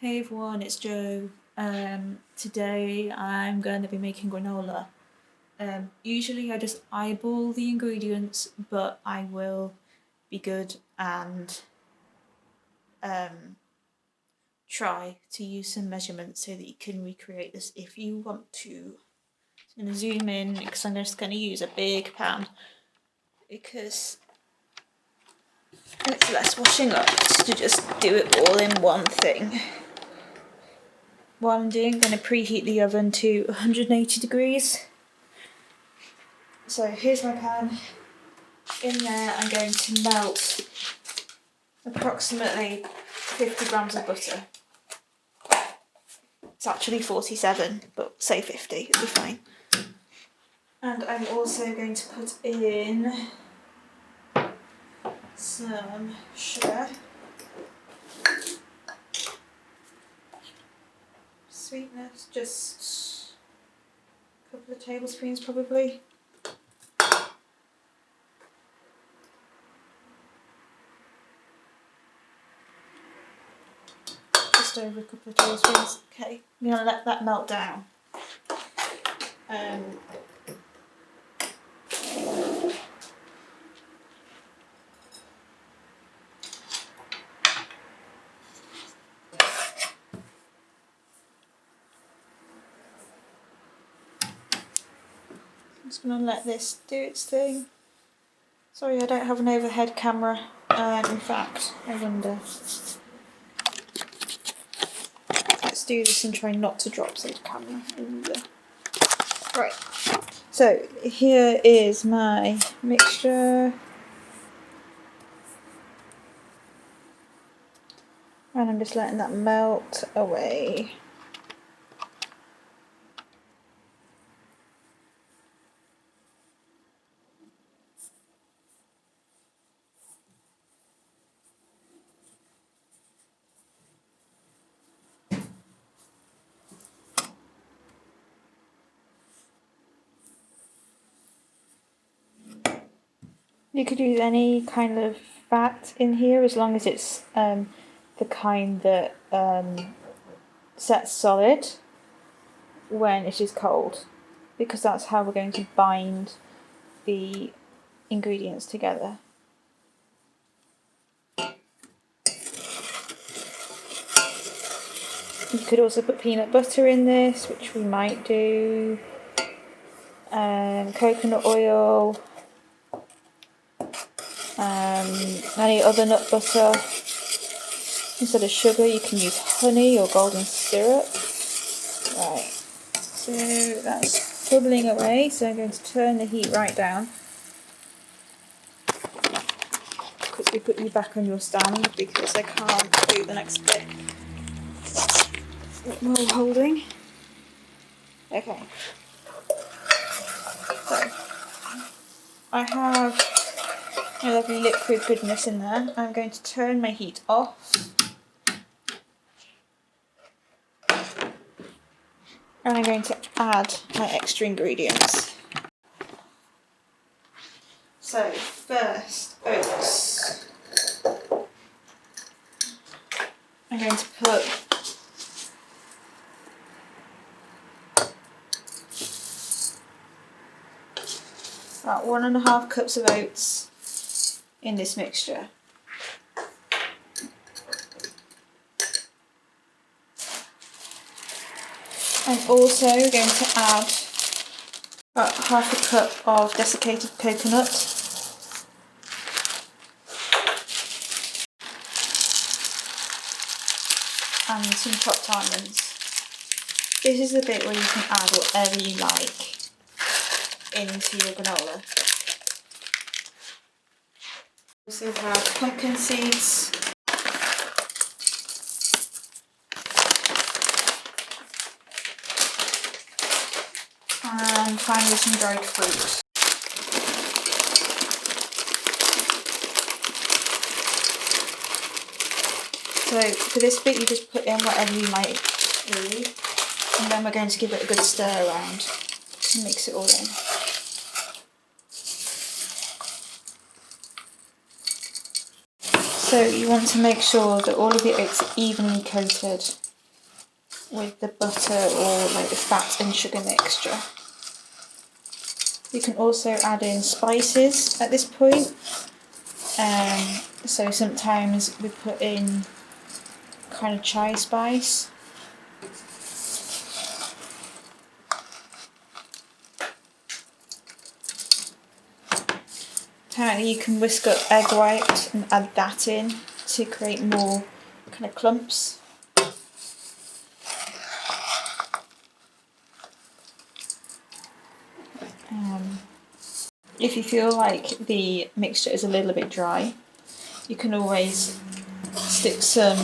Hey everyone, it's Jo. Today I'm going to be making granola. Usually I just eyeball the ingredients, but I will be good and try to use some measurements so that you can recreate this if you want to. I'm going to zoom in because I'm just going to use a big pan because it's less washing up to just do it all in one thing. What I'm doing, I'm going to preheat the oven to 180 degrees. So here's my pan. In there I'm going to melt approximately 50 grams of butter. It's actually 47, but say 50, it'll be fine. And I'm also going to put in some sugar. Sweetness, just a couple of tablespoons probably. Just over a couple of tablespoons. Okay, I'm going to let that melt down. I'm just going to let this do its thing. Sorry, I don't have an overhead camera. In fact, I wonder. Let's do this and try not to drop the camera in the... Right, so here is my mixture. And I'm just letting that melt away. You could use any kind of fat in here as long as it's the kind that sets solid when it is cold, because that's how we're going to bind the ingredients together. You could also put peanut butter in this, which we might do, coconut oil, any other nut butter. Instead of sugar you can use honey or golden syrup. Right, so that's bubbling away, so I'm going to turn the heat right down. Quickly put you back on your stand because I can't do the next bit while holding. Okay, so I have a lovely liquid goodness in there. I'm going to turn my heat off. And I'm going to add my extra ingredients. So first, oats. I'm going to put about 1.5 cups of oats in this mixture. I'm also going to add about 1/2 cup of desiccated coconut. And some chopped almonds. This is the bit where you can add whatever you like into your granola. Also have pumpkin seeds. And finally some dried fruit. So for this bit you just put in whatever you like, really. And then we're going to give it a good stir around to mix it all in. So you want to make sure that all of the oats are evenly coated with the butter or like the fat and sugar mixture. You can also add in spices at this point. So sometimes we put in kind of chai spice. Apparently you can whisk up egg white and add that in to create more kind of clumps. If you feel like the mixture is a little bit dry, you can always stick some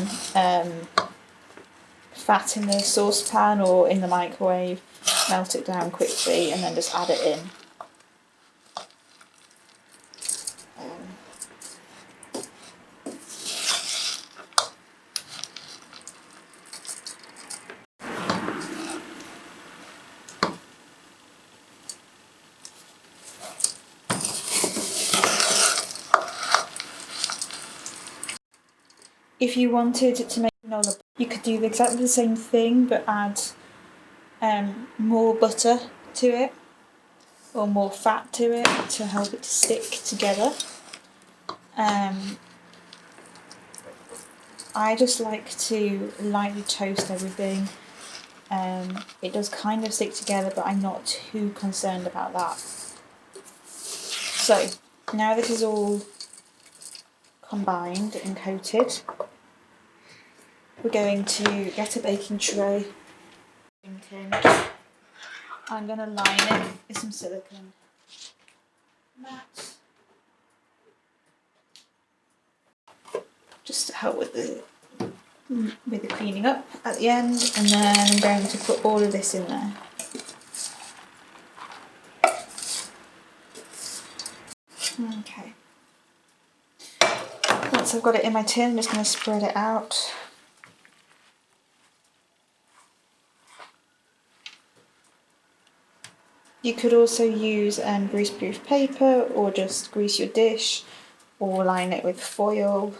fat in the saucepan or in the microwave, melt it down quickly and then just add it in. If you wanted to make granola, you could do exactly the same thing but add more butter to it or more fat to it to help it to stick together. I just like to lightly toast everything. It does kind of stick together, but I'm not too concerned about that. So now this is all combined and coated, we're going to get a baking tray. I'm going to line it with some silicone mat, just to help with the cleaning up at the end, and then I'm going to put all of this in there. Okay. Once I've got it in my tin, I'm just going to spread it out. You could also use greaseproof paper or just grease your dish or line it with foil.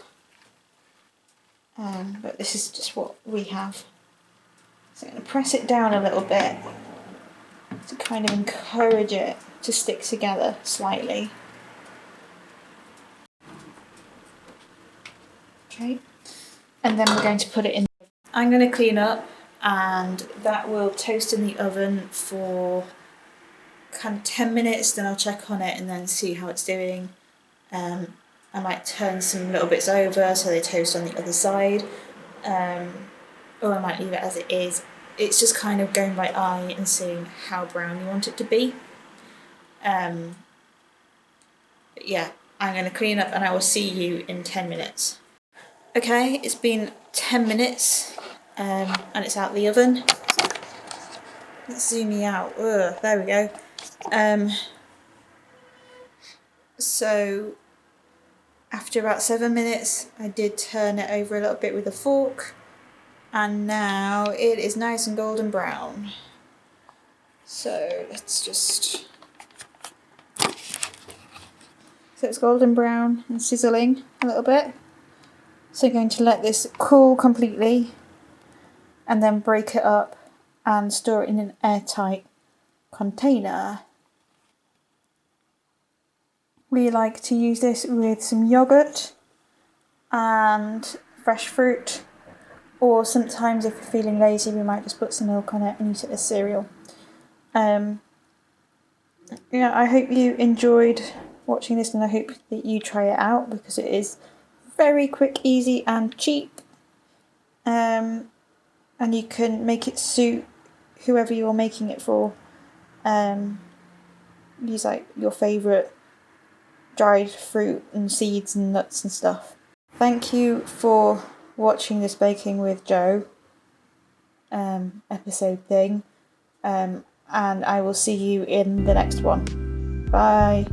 But this is just what we have. So I'm going to press it down a little bit to kind of encourage it to stick together slightly. Okay, and then we're going to put it in. I'm going to clean up, and that will toast in the oven for kind of 10 minutes, then I'll check on it and then see how it's doing. I might turn some little bits over so they toast on the other side, or I might leave it as it is. It's just kind of going by eye and seeing how brown you want it to be. But yeah, I'm going to clean up and I will see you in 10 minutes. Okay, it's been 10 minutes and it's out the oven. Let's zoom me out. Ugh, there we go. So after about 7 minutes, I did turn it over a little bit with a fork, and now it is nice and golden brown. So let's just... So it's golden brown and sizzling a little bit. So I'm going to let this cool completely and then break it up and store it in an airtight container. We like to use this with some yogurt and fresh fruit, or sometimes if we're feeling lazy we might just put some milk on it and eat it as cereal. Yeah, I hope you enjoyed watching this, and I hope that you try it out because it is very quick, easy and cheap. And you can make it suit whoever you're making it for. Use like your favourite dried fruit and seeds and nuts and stuff. Thank you for watching this Baking with Joe episode thing, and I will see you in the next one. Bye.